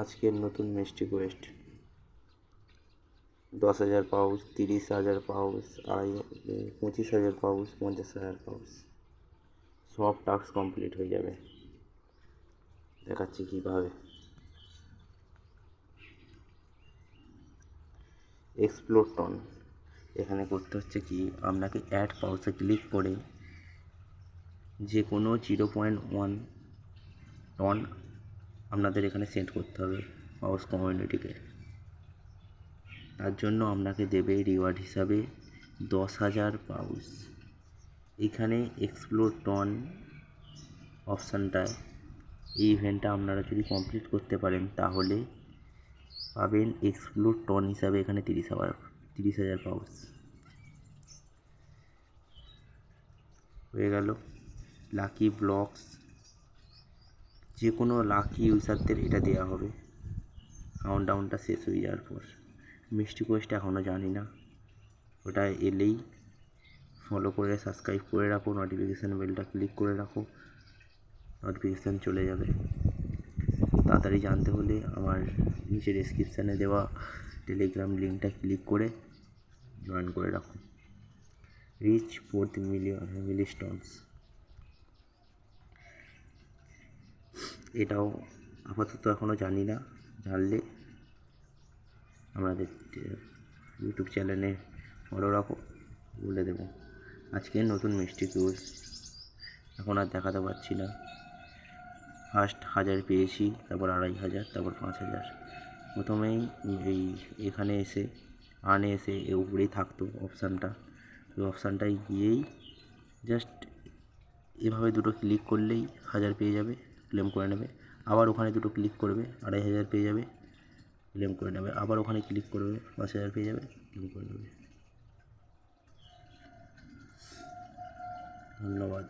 আজকের নতুন মিষ্টি Quest 10,000 pouch, 30,000 pouch, 25,000 pouch, 50,000 pouch, সব টাস্ক কমপ্লিট হয়ে যাবে। দেখাচ্ছি কীভাবে। এক্সপ্লোর টন এখানে করতে হচ্ছে কি, আপনাকে অ্যাড পাউচে ক্লিক করে যে কোনো 0.1 টন আপনাদের এখানে সেন্ড করতে হবে পাউচ কমিউনিটিকে। তার জন্য আপনাকে দেবে রিওয়ার্ড হিসাবে 10,000 পাউচ। এখানে এক্সপ্লোর টন অপশানটায় এই ইভেন্টটা আপনারা যদি কমপ্লিট করতে পারেন তাহলে পাবেন এক্সপ্লোর টন হিসাবে এখানে 30,000 পাউচ হয়ে গেল। লাকি ব্লকস যে কোনো লাকি ইউজারদের এটা দেওয়া হবে কাউন্টডাউনটা শেষ হয়ে যাওয়ার পর। মিষ্টি কোয়েস্ট এখনও জানি না, ওটা এলেই ফলো করে সাবস্ক্রাইব করে রাখো, নোটিফিকেশান বেলটা ক্লিক করে রাখো, নোটিফিকেশান চলে যাবে। তাড়াতাড়ি জানতে হলে আমার নিচে ডেসক্রিপশানে দেওয়া টেলিগ্রাম লিঙ্কটা ক্লিক করে জয়েন করে রাখো। রিচ 4 মিলিস্টোনস, এটাও আপাতত এখনও জানি না, জানলে আমাদের ইউটিউব চ্যানেলে ফলো রাখো, বলে দেবো। আজকে নতুন মিষ্টি কোয়েস্ট এখন আর দেখাতে পারছি না। ফার্স্ট 1000 পেয়েছি, তারপর 2,500, তারপর 5,000। প্রথমেই এখানে এসে এসে উপরেই থাকতো অপশানটা, ওই অপশানটায় গিয়েই জাস্ট এভাবে দুটো ক্লিক করলেই 1000 পেয়ে যাবে, ক্লেম করে নেবে। আবার ওখানে দুটো ক্লিক করবে, 2,500 পেয়ে যাবে, ক্লেম করে নেবে। আবার ওখানে ক্লিক করবে, 5,000 পেয়ে যাবে, ক্লেম করে নেবে। ধন্যবাদ।